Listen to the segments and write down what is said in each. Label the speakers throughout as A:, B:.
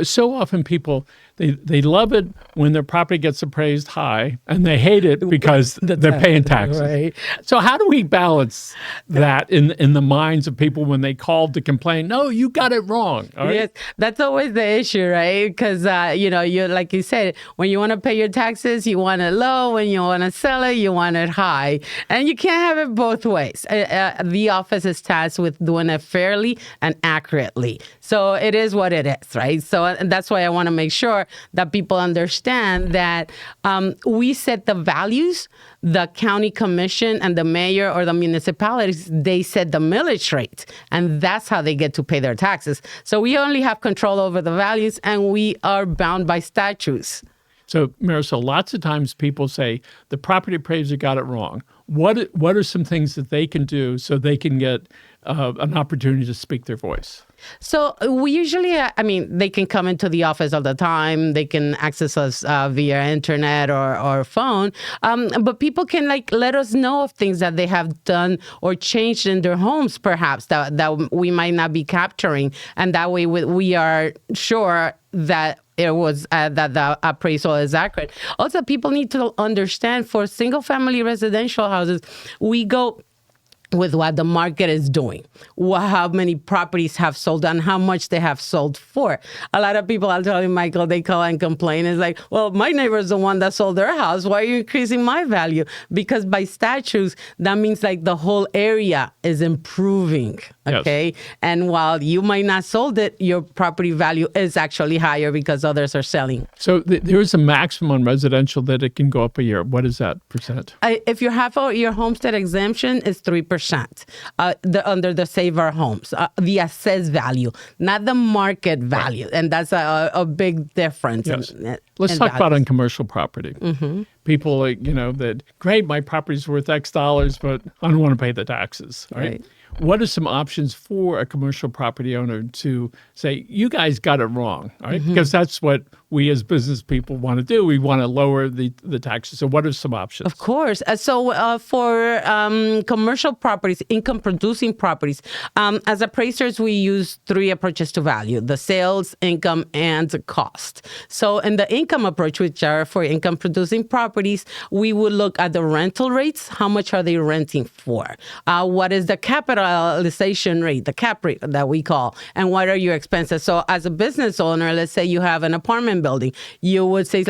A: So often people, they love it when their property gets appraised high, and they hate it because they're paying taxes.
B: Right.
A: So how do we balance that in the minds of people when they call to complain? No, you got it wrong. All right?
B: Yes, that's always the issue, right? Because, you like you said, when you want to pay your taxes, you want it low. When you want to sell it, you want it high. And you can't have it both ways. The office is tasked with doing it fairly and accurately. So it is what it is, right? So and that's why I want to make sure that people understand that we set the values. The county commission and the mayor or the municipalities, they set the millage rate, and that's how they get to pay their taxes. So we only have control over the values, and we are bound by statutes.
A: So, Marisol, lots of times people say the property appraiser got it wrong. What are some things that they can do so they can get an opportunity to speak their voice?
B: So we usually, they can come into the office all the time. They can access us via internet or phone. But people can let us know of things that they have done or changed in their homes, perhaps, that we might not be capturing. And that way we are sure that it was that the appraisal is accurate. Also, people need to understand for single-family residential houses, we go with what the market is doing, how many properties have sold and how much they have sold for. A lot of people, I'll tell you, Michael, they call and complain. It's like, well, my neighbor's the one that sold their house. Why are you increasing my value? Because by statutes, that means the whole area is improving, okay? Yes. And while you might not sold it, your property value is actually higher because others are selling.
A: So there is a maximum on residential that it can go up a year. What is that percent?
B: If you have your homestead exemption, is 3%. Under the Save Our Homes, the assessed value, not the market value. Right. And that's a big difference.
A: Yes. Let's talk about on commercial property. Mm-hmm. People, that, great, my property's worth X dollars, but I don't want to pay the taxes. Right? What are some options for a commercial property owner to say, you guys got it wrong, right? Mm-hmm. Because that's what we as business people want to do. We want to lower the taxes. So what are some options?
B: Of course. For commercial properties, income-producing properties, as appraisers, we use 3 approaches to value: the sales, income, and cost. So in the income approach, which are for income-producing properties, we would look at the rental rates. How much are they renting for? What is the capitalization rate, the cap rate that we call, and what are your expenses? So as a business owner, let's say you have an apartment building, you would say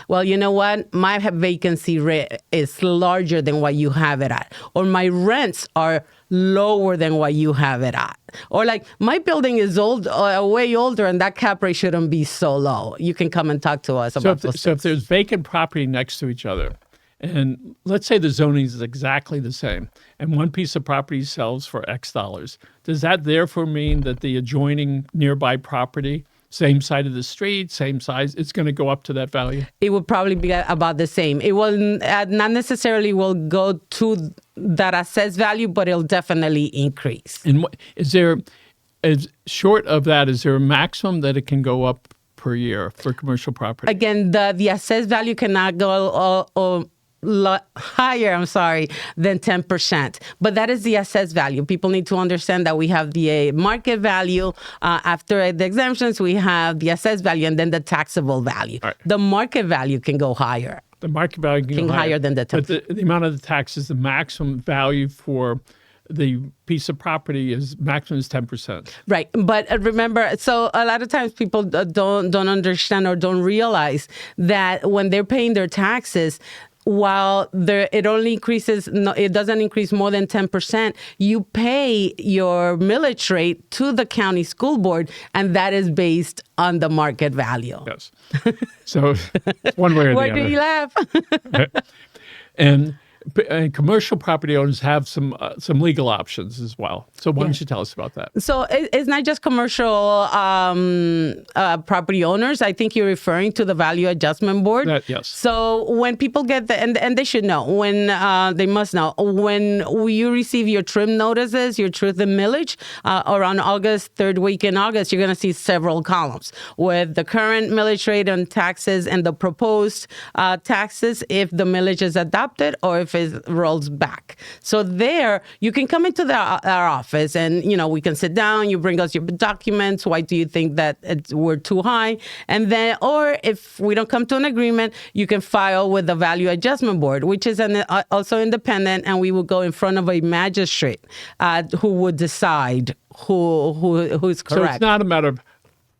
B: well, you know what? My vacancy rate is larger than what you have it at, or my rents are lower than what you have it at. Or my building is way older, and that cap rate shouldn't be so low. You can come and talk to us about those.
A: So if there's vacant property next to each other, and let's say the zoning is exactly the same, and one piece of property sells for X dollars, does that therefore mean that the adjoining nearby property, same side of the street, same size, it's going to go up to that value?
B: It would probably be about the same. It will not necessarily will go to that assessed value, but it'll definitely increase.
A: And short of that, is there a maximum that it can go up per year for commercial property? Again,
B: the assessed value cannot go higher, than 10%. But that is the assessed value. People need to understand that we have the market value. After the exemptions, we have the assessed value and then the taxable value. Right. The market value can go higher.
A: The market value can go
B: higher than the 10%.
A: But the amount of the tax is the maximum value for the piece of property is maximum is 10%.
B: Right. But remember, so a lot of times people don't understand or don't realize that when they're paying their taxes, while it only increases, it doesn't increase more than 10%, you pay your millage rate to the county school board, and that is based on the market value.
A: Yes. So one way or the other.
B: Why do you laugh?
A: And commercial property owners have some legal options as well. So why don't you tell us about that? So
B: it's not just commercial property owners. I think you're referring to the Value Adjustment Board.
A: Yes.
B: So when people get and they should know, when they must know, when you receive your trim notices, your truth and millage, around August, third week in August, you're going to see several columns with the current millage rate on taxes and the proposed taxes if the millage is adopted or if office rolls back. So there, you can come into our office and, we can sit down, you bring us your documents. Why do you think that we're too high? And then, or if we don't come to an agreement, you can file with the Value Adjustment Board, which is also independent, and we will go in front of a magistrate who would decide who's correct.
A: So it's not a matter of,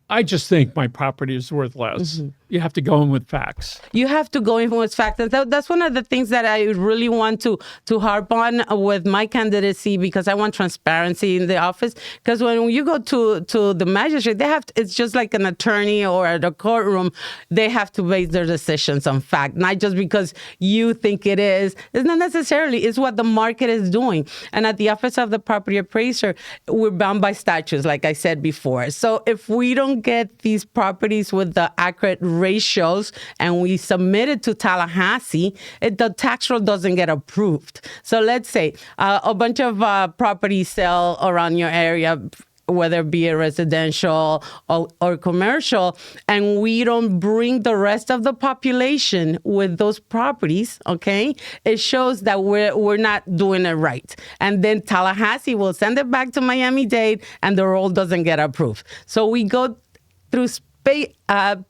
A: I just think my property is worth less. You have to go in with facts.
B: You have to go in with facts. And that's one of the things that I really want to harp on with my candidacy, because I want transparency in the office. Because when you go to the magistrate, it's just like an attorney or at a courtroom. They have to base their decisions on fact, not just because you think it is. It's not necessarily. It's what the market is doing. And at the Office of the Property Appraiser, we're bound by statutes, like I said before. So if we don't get these properties with the accurate ratios and we submit it to Tallahassee, the tax roll doesn't get approved. So let's say a bunch of properties sell around your area, whether it be a residential or commercial, and we don't bring the rest of the population with those properties, okay? It shows that we're not doing it right. And then Tallahassee will send it back to Miami-Dade, and the roll doesn't get approved. So we go through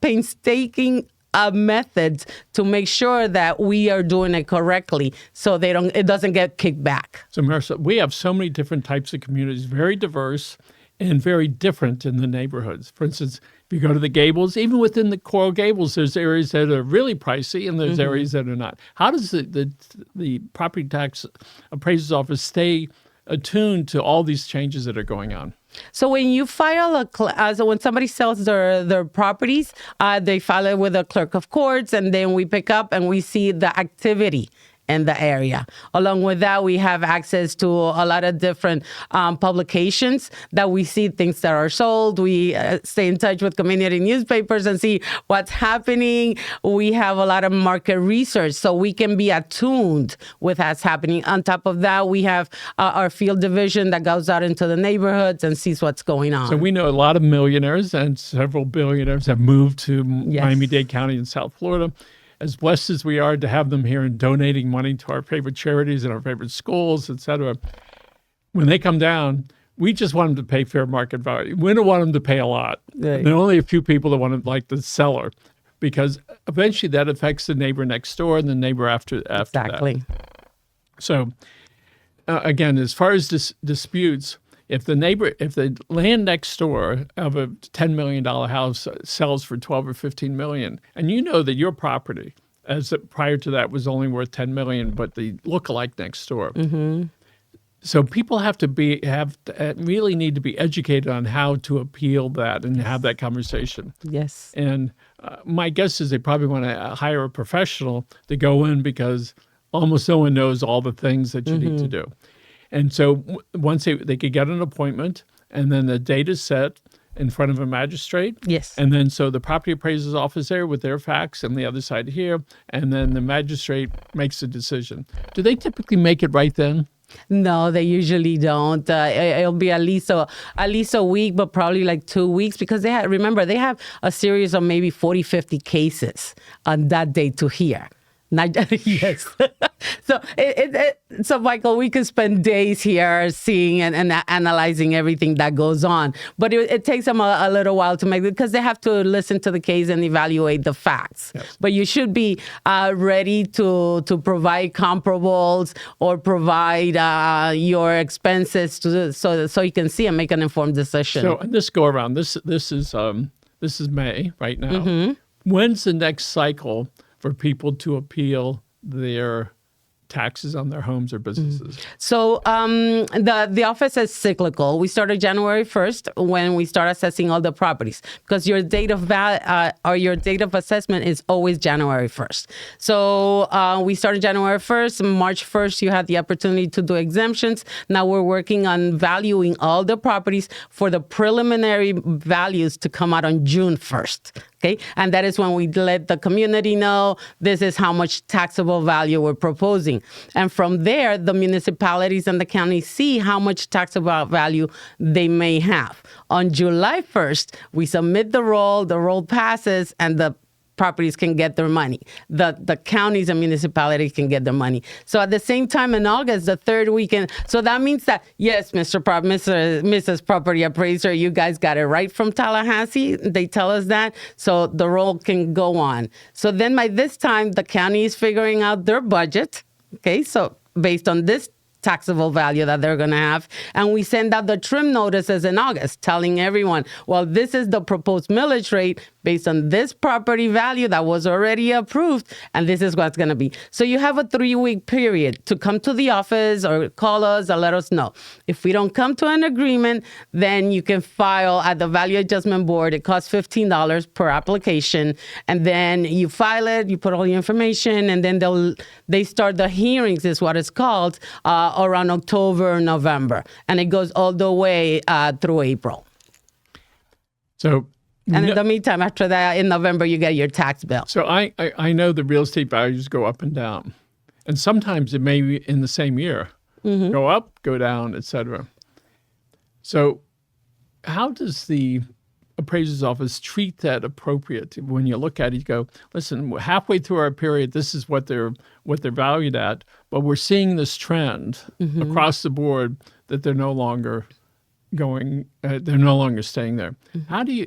B: painstaking methods to make sure that we are doing it correctly, so it doesn't get kicked back.
A: So Marisol, we have so many different types of communities, very diverse and very different in the neighborhoods. For instance, if you go to the Gables, even within the Coral Gables, there's areas that are really pricey and there's areas that are not. How does the property tax appraiser's office stay attuned to all these changes that are going on?
B: So when you file when somebody sells their properties, they file it with a clerk of courts, and then we pick up and we see the activity in the area. Along with that, we have access to a lot of different publications that we see things that are sold. We stay in touch with community newspapers and see what's happening. We have a lot of market research, so we can be attuned with what's happening. On top of that, we have our field division that goes out into the neighborhoods and sees what's going on.
A: So we know a lot of millionaires and several billionaires have moved to Miami-Dade County in South Florida. As blessed as we are to have them here and donating money to our favorite charities and our favorite schools, et cetera, when they come down, we just want them to pay fair market value. We don't want them to pay a lot. Right. There are only a few people that want to like the seller, because eventually that affects the neighbor next door and the neighbor after
B: exactly.
A: that. So again, as far as disputes, if the land next door of a $10 million house sells for $12 or $15 million, and you know that your property, prior to that, was only worth $10 million, but the lookalike next door. So people really need to be educated on how to appeal that and have that conversation.
B: Yes.
A: And my guess is they probably want to hire a professional to go in, because almost no one knows all the things that you need to do. And so once they could get an appointment, and then the date is set in front of a magistrate.
B: Yes.
A: And then so the property appraiser's office there with their facts, and the other side here, and then the magistrate makes a decision. Do they typically make it right then?
B: No, they usually don't. It'll be at least a week, but probably like 2 weeks, because they have a series of maybe 40, 50 cases on that day to hear. Yes. So Michael, we could spend days here seeing and analyzing everything that goes on, but it takes them a little while to make it, because they have to listen to the case and evaluate the facts. Yes. But you should be ready to provide comparables or provide your expenses so you can see and make an informed decision.
A: So this go around, this is May right now. When's the next cycle for people to appeal their taxes on their homes or businesses?
B: So the office is cyclical. We started January 1st when we start assessing all the properties, because your date of your date of assessment is always January 1st. So we started January 1st. March 1st, you had the opportunity to do exemptions. Now we're working on valuing all the properties for the preliminary values to come out on June 1st. Okay, and that is when we let the community know this is how much taxable value we're proposing. And from there, the municipalities and the county see how much taxable value they may have. On July 1st, we submit the roll passes, and the properties can get their money. The counties and municipalities can get their money. So at the same time in August, the third weekend, so that means that, yes, Mrs. Property Appraiser, you guys got it right from Tallahassee. They tell us that. So the roll can go on. So then by this time, the county is figuring out their budget. Okay, so based on this taxable value that they're going to have. And we send out the trim notices in August telling everyone, well, this is the proposed millage rate based on this property value that was already approved, and this is what's going to be. So you have a 3-week period to come to the office or call us or let us know. If we don't come to an agreement, then you can file at the Value Adjustment Board. It costs $15 per application, and then you file it, you put all the information, and then they start the hearings, is what it's called, around October or November, and it goes all the way through April.
A: So,
B: and in the meantime, after that, in November, you get your tax bill.
A: So I know the real estate values go up and down, and sometimes it may be in the same year, go up, go down, et cetera. So how does the appraiser's office treat that appropriate? When you look at it, you go, listen, halfway through our period, this is what they're valued at, but we're seeing this trend across the board that they're no longer they're no longer staying there. How do you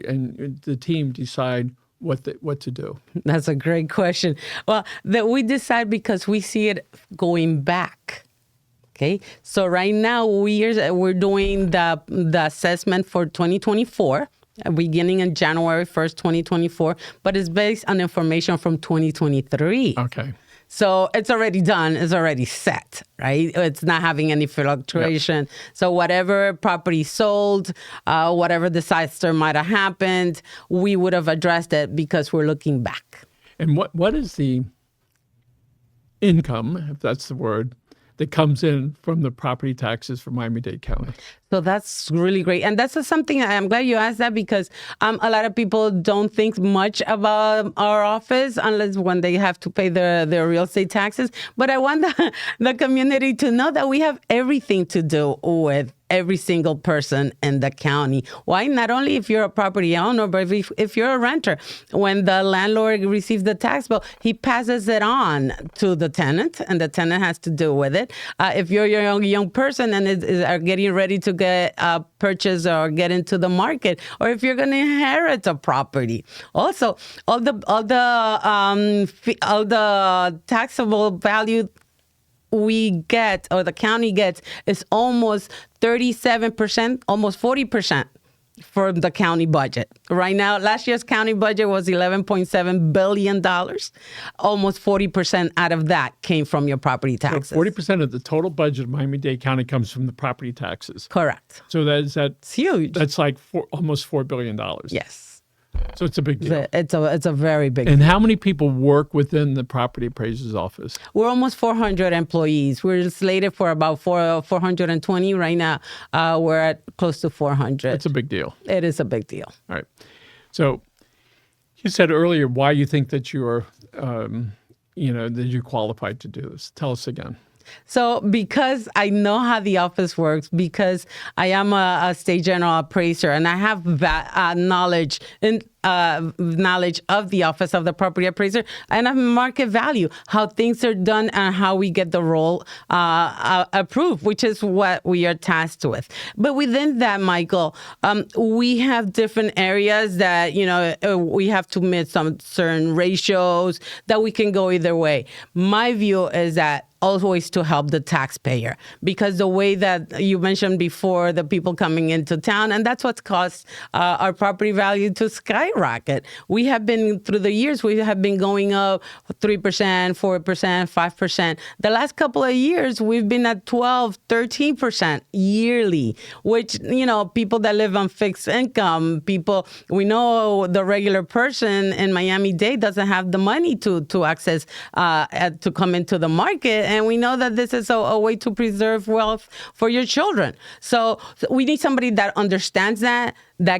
A: and the team decide what to do?
B: That's a great question. Well, that we decide because we see it going back. Okay, so right now we're doing the assessment for 2024, beginning in January 1st, 2024, but it's based on information from 2023.
A: Okay.
B: So it's already done. It's already set, right? It's not having any fluctuation. Yep. So whatever property sold, whatever disaster might have happened, we would have addressed it because we're looking back.
A: And what is the income, if that's the word, that comes in from the property taxes for Miami-Dade County?
B: So that's really great. And that's something I'm glad you asked that, because a lot of people don't think much about our office unless when they have to pay their real estate taxes. But I want the community to know that we have everything to do with every single person in the county. Why? Not only if you're a property owner, but if you're a renter. When the landlord receives the tax bill, he passes it on to the tenant, and the tenant has to deal with it. If you're a young person and are getting ready to get a purchase or get into the market, or if you're going to inherit a property, also all the taxable value we get, or the county gets, is almost 37%, almost 40% from the county budget. Right now, last year's county budget was $11.7 billion. Almost 40% out of that came from your property taxes.
A: So 40% of the total budget of Miami-Dade County comes from the property taxes.
B: Correct.
A: So
B: it's huge.
A: That's like almost $4 billion.
B: Yes.
A: So it's a big deal.
B: It's a very big
A: And
B: deal.
A: how many people work within the property appraiser's office?
B: We're almost 400 employees. We're slated for about 420 right now. We're at close to 400.
A: It's a big deal.
B: It is a big deal.
A: All right. So you said earlier why you think that you're, that you're qualified to do this. Tell us again.
B: So because I know how the office works, because I am a state general appraiser, and I have knowledge of the office of the property appraiser, and of market value, how things are done and how we get the role approved, which is what we are tasked with. But within that, Michael, we have different areas that, we have to meet some certain ratios that we can go either way. My view is that always to help the taxpayer, because the way that you mentioned before, the people coming into town, and that's what's caused our property value to skyrocket. We have been, through the years, we have been going up 3%, 4%, 5%. The last couple of years, we've been at 12, 13% yearly, which, people that live on fixed income, we know the regular person in Miami-Dade doesn't have the money to access, to come into the market. And we know that this is a way to preserve wealth for your children. So we need somebody that understands that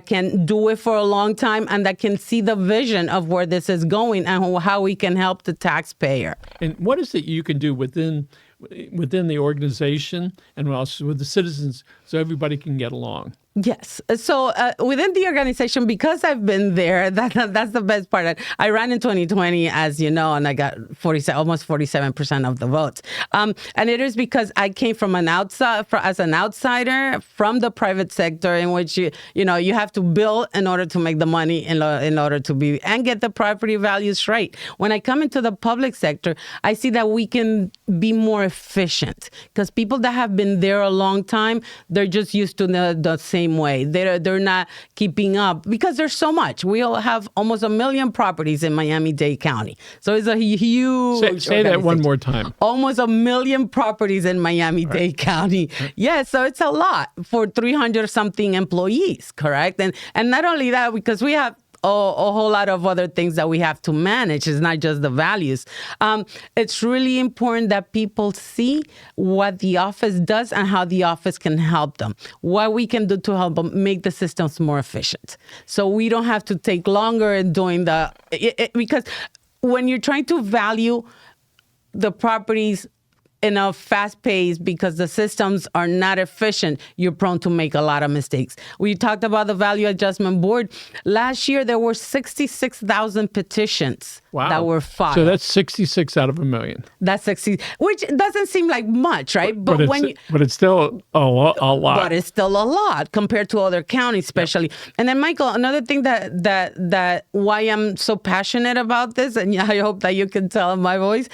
B: can do it for a long time, and that can see the vision of where this is going and how we can help the taxpayer.
A: And what is it you can do within the organization and also with the citizens so everybody can get along?
B: Yes. So within the organization, because I've been there, that's the best part. I ran in 2020, as you know, and I got almost 47% of the votes. And it is because I came from as an outsider from the private sector, in which you have to bill in order to make the money, in order to be and get the property values right. When I come into the public sector, I see that we can be more efficient, because people that have been there a long time, they're just used to the same way. They're not keeping up because there's so much. We all have almost 1 million properties in Miami-Dade County. So it's a huge
A: Say that one more time.
B: Almost 1 million properties in Miami-Dade County. Yeah, so it's a lot for 300 something employees, correct? And not only that, because we have a whole lot of other things that we have to manage. It's not just the values. It's really important that people see what the office does and how the office can help them, what we can do to help them make the systems more efficient. So we don't have to take longer in doing because when you're trying to value the properties in a fast pace, because the systems are not efficient, you're prone to make a lot of mistakes. We talked about the Value Adjustment Board. Last year, there were 66,000 petitions that were filed.
A: So that's 66 out of 1 million.
B: That's 60, which doesn't seem like much, right?
A: But it's still a lot.
B: But it's still a lot compared to other counties, especially. Yep. And then, Michael, another thing that why I'm so passionate about this, and I hope that you can tell in my voice,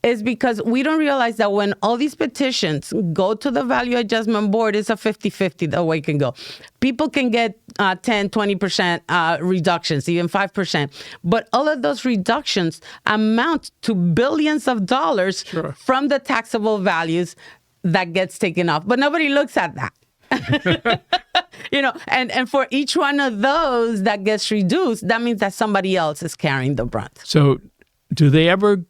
B: is because we don't realize that when all these petitions go to the Value Adjustment Board, it's a 50-50 the way it can go. People can get 10, 20% reductions, even 5%. But all of those reductions amount to billions of dollars from the taxable values that gets taken off. But nobody looks at that. And for each one of those that gets reduced, that means that somebody else is carrying the brunt.
A: So do they ever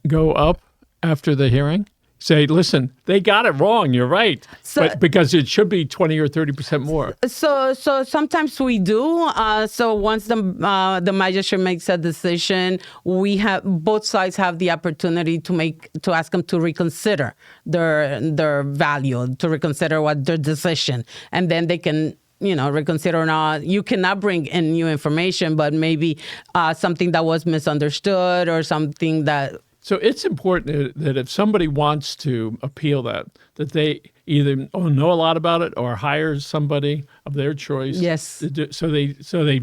A: go up after the hearing? Say, listen, they got it wrong. You're right. But because it should be 20 or 30% more.
B: So sometimes we do. So once the magistrate makes a decision, both sides have the opportunity to ask them to reconsider their value, to reconsider their decision, and then they can reconsider or not. You cannot bring in new information, but maybe something that was misunderstood or something that.
A: So it's important that if somebody wants to appeal that they either know a lot about it or hire somebody of their choice.
B: Yes.
A: So they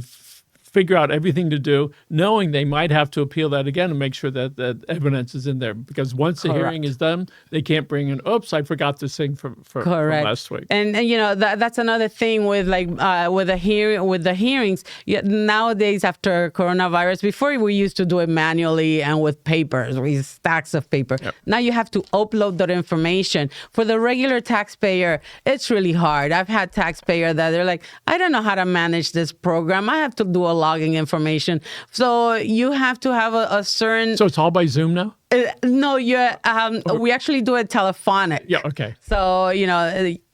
A: figure out everything to do, knowing they might have to appeal that again and make sure that evidence is in there. Because once the hearing is done, they can't bring in, oops, I forgot this thing from last week.
B: And that's another thing with with the hearings. Nowadays, after coronavirus, before we used to do it manually and with papers, with stacks of paper. Yep. Now you have to upload that information. For the regular taxpayer, it's really hard. I've had taxpayers that they're like, I don't know how to manage this program. I have to do a logging information. So you have to have a certain.
A: So it's all by Zoom now?
B: No, we actually do it telephonic.
A: Yeah, okay.
B: So,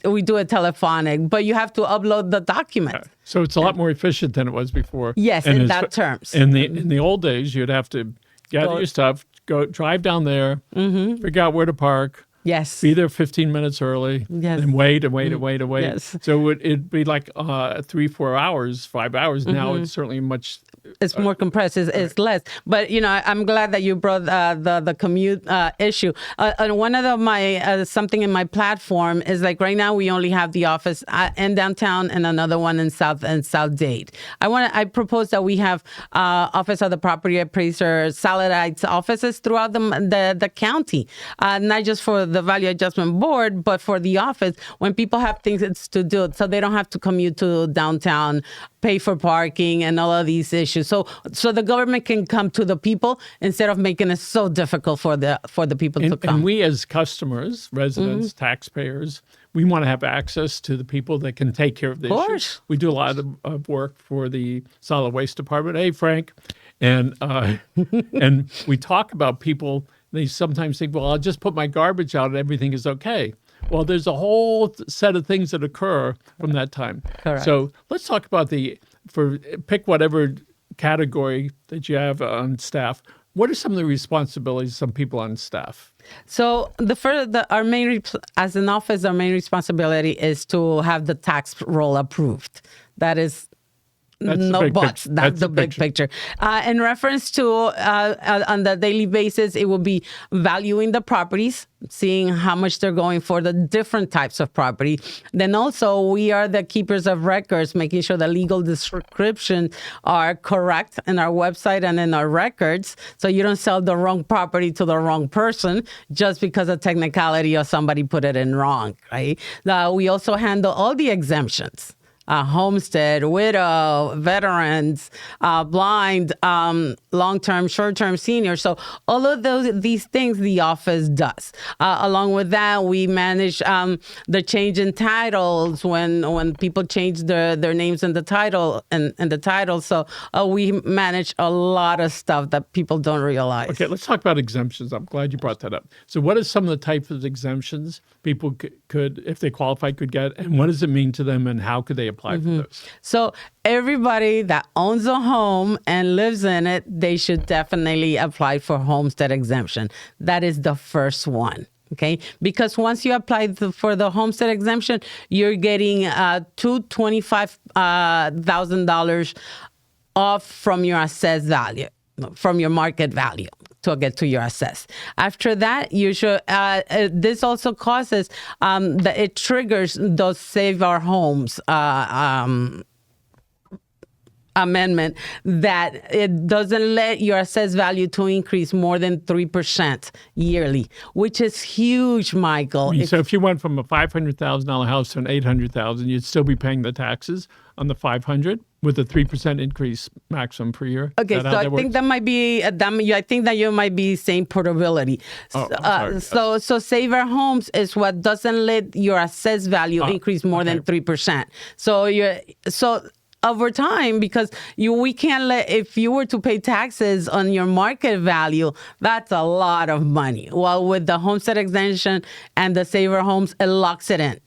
B: we do it telephonic, but you have to upload the document.
A: So it's a lot more efficient than it was before.
B: Yes, in that terms.
A: In the old days, you'd have to gather your stuff, go drive down there, figure out where to park.
B: Yes.
A: Be there 15 minutes early.
B: Yes.
A: And wait.
B: Yes.
A: So it'd be like 3-4 hours, 5 hours. Now it's certainly much.
B: It's more compressed. It's less. But I'm glad that you brought the commute issue. And one of my something in my platform is like right now we only have the office in downtown and another one in South Dade. I propose that we have Office of the Property Appraiser satellite offices throughout the county, not just for the Value Adjustment Board, but for the office when people have things to do, so they don't have to commute to downtown, pay for parking, and all of these issues. So the government can come to the people instead of making it so difficult for the people to come.
A: And we as customers, residents, taxpayers, we want to have access to the people that can take care of the issues. We do a lot of work for the solid waste department. Hey, Frank. And and we talk about people. They sometimes think, well, I'll just put my garbage out and everything is okay. Well, there's a whole set of things that occur from that time.
B: Correct.
A: So let's talk about pick whatever category that you have on staff. What are some of the responsibilities of some people on staff?
B: So as an office, our main responsibility is to have the tax roll approved. That is no buts. That's the big picture. In reference to on the daily basis, it will be valuing the properties, seeing how much they're going for the different types of property. Then also we are the keepers of records, making sure the legal descriptions are correct in our website and in our records. So you don't sell the wrong property to the wrong person just because of technicality or somebody put it in wrong, right? We also handle all the exemptions. Homestead, widow, veterans, blind, long-term, short-term senior. So all of these things the office does. Along with that, we manage the change in titles when people change their names in the title and the title. So we manage a lot of stuff that people don't realize.
A: Okay, let's talk about exemptions. I'm glad you brought that up. So what are some of the types of exemptions people could, if they qualify, could get, and what does it mean to them, and how could they apply for those?
B: So everybody that owns a home and lives in it, they should definitely apply for homestead exemption. That is the first one. Okay, because once you apply for the homestead exemption, you're getting $25,000 off from your assessed value, from your market value, to get to your assess. After that, you should. This also causes that it triggers those Save Our Homes amendment, that it doesn't let your assessed value to increase more than 3% yearly, which is huge, Michael.
A: So if you went from a $500,000 house to an $800,000, you'd still be paying the taxes on the $500,000 with a 3% increase maximum per year.
B: Okay, so I think that might be. I think that you might be saying portability. So Save Our Homes is what doesn't let your assessed value increase more than 3%. So over time, because we can't let, if you were to pay taxes on your market value, that's a lot of money. Well, with the homestead exemption and the Save Our Homes, it locks it in.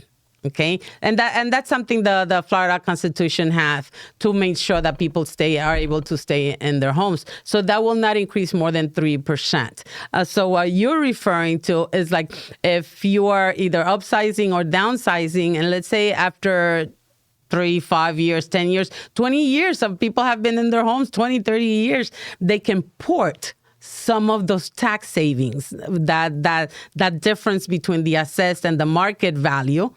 B: Okay, and that's something the Florida Constitution has to make sure that people are able to stay in their homes. So that will not increase more than 3%. So what you're referring to is like if you are either upsizing or downsizing, and let's say after 3, 5 years, 10 years, 20 years, some people have been in their homes 20, 30 years, they can port some of those tax savings, that difference between the assessed and the market value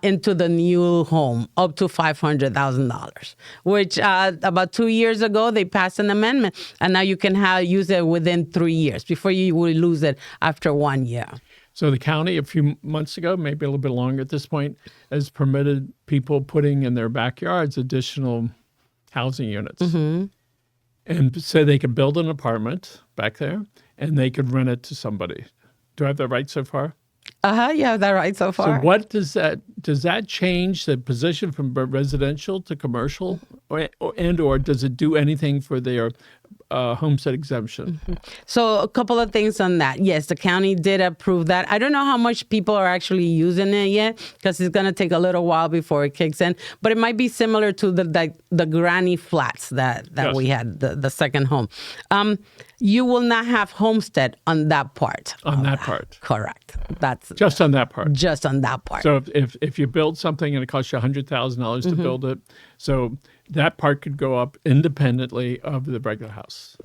B: into the new home, up to $500,000, which about 2 years ago, they passed an amendment, and now you can use it within 3 years before you will lose it after 1 year.
A: So the county, a few months ago, maybe a little bit longer at this point, has permitted people putting in their backyards additional housing units. Mm-hmm. And say they could build an apartment back there and they could rent it to somebody. Do I have that right so far?
B: You have that right so far.
A: So what does that change the position from residential to commercial, or does it do anything for their homestead exemption?
B: Mm-hmm. So a couple of things on that. Yes, the county did approve that. I don't know how much people are actually using it yet, because it's going to take a little while before it kicks in. But it might be similar to the granny flats that yes. We had, the second home. You will not have homestead on that part.
A: On that part.
B: Correct. That's
A: just on that part.
B: Just on that part.
A: So if you build something and it costs you $100,000 to
B: mm-hmm.
A: build it, so that part could go up independently of the regular house.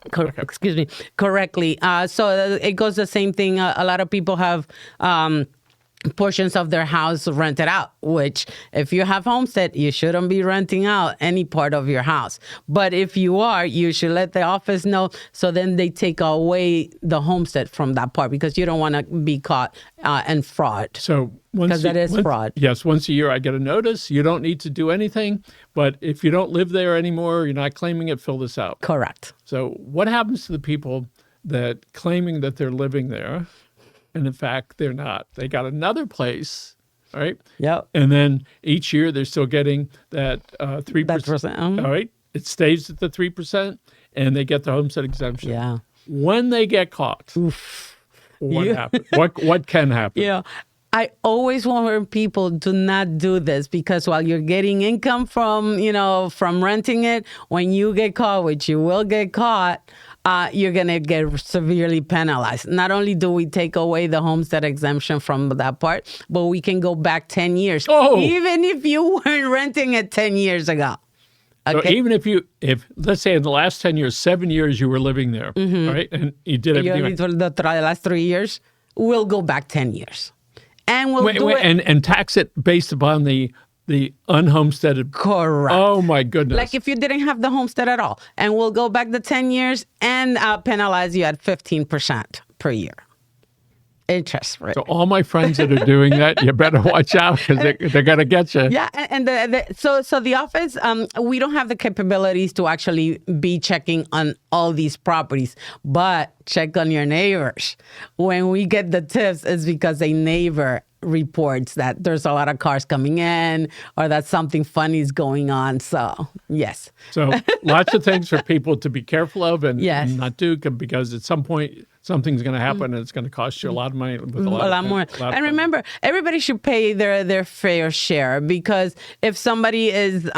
B: Okay. Excuse me. Correctly. So it goes the same thing. A lot of people have portions of their house rented out, which if you have homestead, you shouldn't be renting out any part of your house. But if you are, you should let the office know, so then they take away the homestead from that part, because you don't want to be caught in fraud.
A: So
B: because that is fraud.
A: Yes, once a year I get a notice. You don't need to do anything, but if you don't live there anymore, you're not claiming it, fill this out.
B: Correct.
A: So what happens to the people that claiming that they're living there, and in fact, they're not? They got another place, right?
B: Yep.
A: And then each year they're still getting that 3%. All right. It stays at the 3%, and they get the homestead exemption.
B: Yeah.
A: When they get caught, what happens? What can happen?
B: Yeah. I always warn people, do not do this, because while you're getting income from, from renting it, when you get caught, which you will get caught, you're going to get severely penalized. Not only do we take away the homestead exemption from that part, but we can go back 10 years, even if you weren't renting it 10 years ago.
A: Okay. So even if let's say in the last 10 years, 7 years you were living there, right? And you did everything.
B: For the last 3 years, we'll go back 10 years. And we'll do it.
A: And tax it based upon the unhomesteaded.
B: Correct.
A: Oh, my goodness.
B: Like if you didn't have the homestead at all. And we'll go back the 10 years and penalize you at 15% per year. Interest rate.
A: So all my friends that are doing that, you better watch out, because they're going to get you.
B: Yeah, and so the office, we don't have the capabilities to actually be checking on all these properties, but check on your neighbors. When we get the tips, it's because a neighbor reports that there's a lot of cars coming in or that something funny is going on. So, yes.
A: So lots of things for people to be careful of and not do, because at some point something's going to happen and it's going to cost you a lot of money. With a lot
B: more. And remember, everybody should pay their fair share, because if somebody is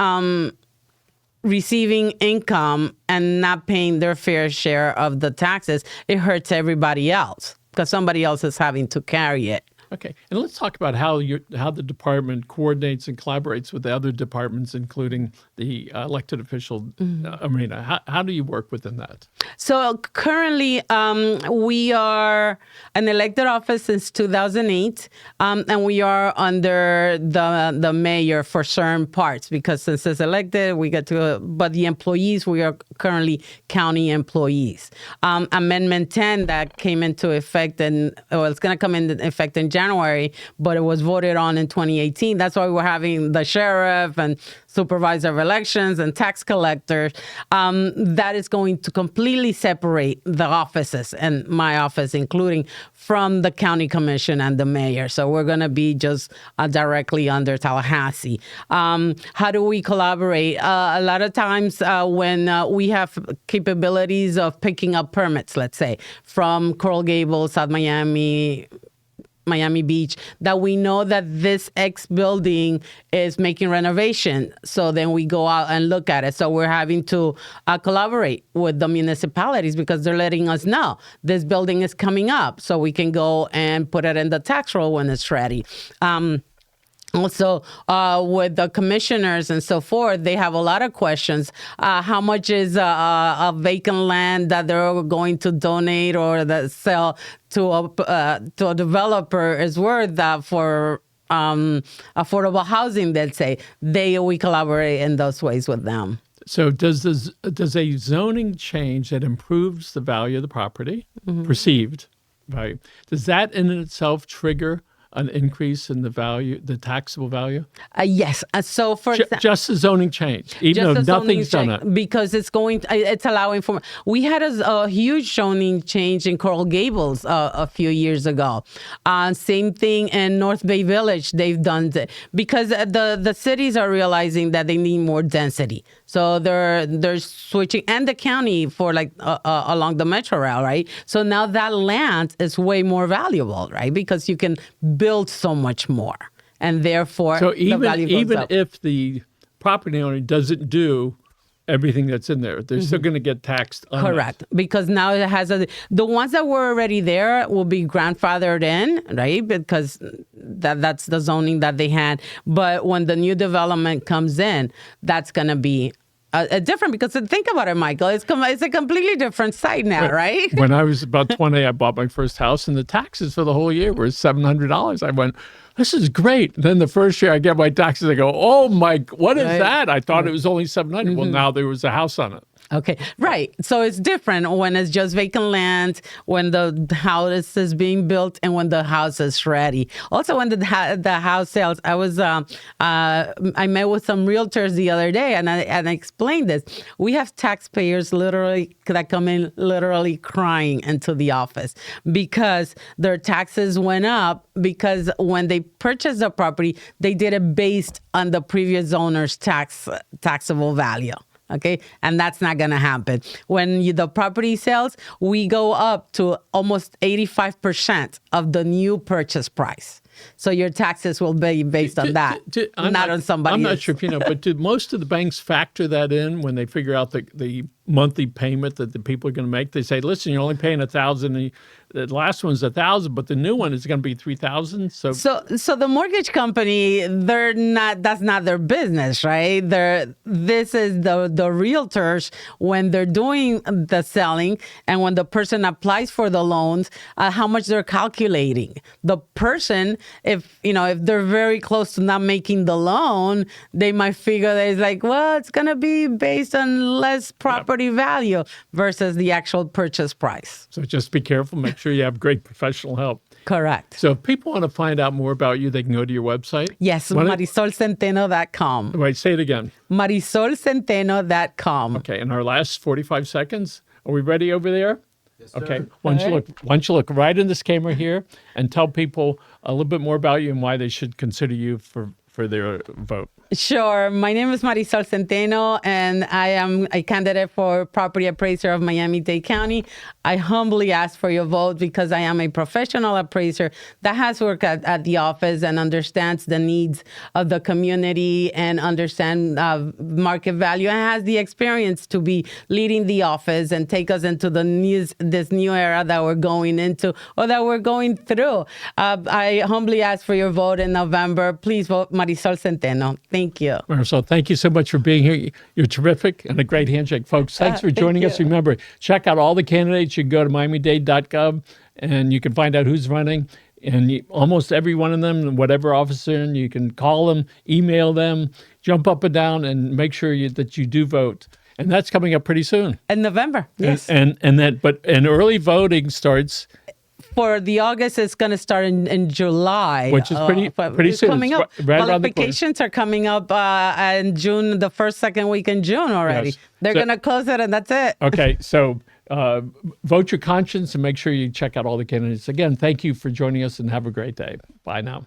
B: receiving income and not paying their fair share of the taxes, it hurts everybody else, because somebody else is having to carry it.
A: Okay, and let's talk about how the department coordinates and collaborates with the other departments, including the elected official arena. How do you work within that?
B: So currently, we are an elected office since 2008, and we are under the mayor for certain parts, because since it's elected, we get to. But the employees, we are currently county employees. Amendment 10 that came into effect, it's going to come into effect in January, but it was voted on in 2018. That's why we're having the sheriff and supervisor of elections and tax collectors. That is going to completely separate the offices, and my office including, from the county commission and the mayor. So we're going to be just directly under Tallahassee. How do we collaborate? A lot of times when we have capabilities of picking up permits, let's say, from Coral Gables, South Miami Beach, that we know that this X building is making renovation. So then we go out and look at it. So we're having to collaborate with the municipalities, because they're letting us know this building is coming up, so we can go and put it in the tax roll when it's ready. Also, with the commissioners and so forth, they have a lot of questions. How much is a vacant land that they're going to donate or that sell to a developer is worth for affordable housing, let's say? We collaborate in those ways with them.
A: So does a zoning change that improves the value of the property, perceived value, does that in itself trigger an increase in the value, the taxable value?
B: Yes. So for example,
A: just a zoning change, even though nothing's done it.
B: Because it's allowing for. We had a huge zoning change in Coral Gables a few years ago. Same thing in North Bay Village. They've done it because the cities are realizing that they need more density. So they're switching, and the county for along the metro rail, right? So now that land is way more valuable, right? Because you can build so much more, and therefore the value goes up.
A: If the property owner doesn't do everything that's in there, they're still going to get taxed on
B: Correct.
A: that.
B: Because now it has the ones that were already there will be grandfathered in, right? Because that's the zoning that they had. But when the new development comes in, that's going to be different, because think about it, Michael. It's a completely different site now, right?
A: When I was about 20, I bought my first house, and the taxes for the whole year were $700. I went, this is great. Then the first year I get my taxes, I go, oh my, what is that? I thought it was only $700. Well, now there was a house on it.
B: Okay, right. So it's different when it's just vacant land, when the house is being built, and when the house is ready. Also, when the house sells, I met with some realtors the other day, and I explained this. We have taxpayers literally that come in literally crying into the office because their taxes went up, because when they purchased the property, they did it based on the previous owner's taxable value. Okay, and that's not going to happen. When the property sells, we go up to almost 85% of the new purchase price. So your taxes will be based on that, not on somebody
A: I'm not
B: else.
A: sure if you know, but do most of the banks factor that in when they figure out the monthly payment that the people are going to make? They say, listen, you're only paying $1,000. The last one's $1,000, but the new one is going to be $3,000.
B: So the mortgage company, that's not their business, right? This is the realtors when they're doing the selling and when the person applies for the loans, how much they're calculating. The person, if they're very close to not making the loan, they might figure that it's like, well, it's going to be based on less property value versus the actual purchase price.
A: So just be careful. Make sure you have great professional help.
B: Correct.
A: So if people want to find out more about you, they can go to your website?
B: Yes, MarisolZenteno.com.
A: Wait, say it again.
B: MarisolZenteno.com.
A: Okay, in our last 45 seconds, are we ready over there?
C: Yes, sir.
A: Okay, why don't you look right in this camera here and tell people a little bit more about you and why they should consider you for their vote.
B: Sure. My name is Marisol Zenteno, and I am a candidate for Property Appraiser of Miami-Dade County. I humbly ask for your vote because I am a professional appraiser that has worked at the office and understands the needs of the community and understand market value and has the experience to be leading the office and take us into this new era that we're going into or that we're going through. I humbly ask for your vote in November. Please vote Marisol Zenteno. Thank you.
A: Marisol, thank you so much for being here. You're terrific and a great handshake, folks. Thanks for joining us. Remember, check out all the candidates. You can go to miamidade.gov and you can find out who's running. And almost every one of them, whatever office they're in, you can call them, email them, jump up and down, and make sure that you do vote. And that's coming up pretty soon.
B: In November, yes.
A: And early voting starts.
B: For the August, it's going to start in July.
A: Which is pretty soon.
B: Coming
A: It's
B: up.
A: right around the corner.
B: Qualifications are coming up in June, the second week in June already.
A: Yes.
B: They're going to close it, and that's it.
A: Okay, so vote your conscience and make sure you check out all the candidates. Again, thank you for joining us and have a great day. Bye now.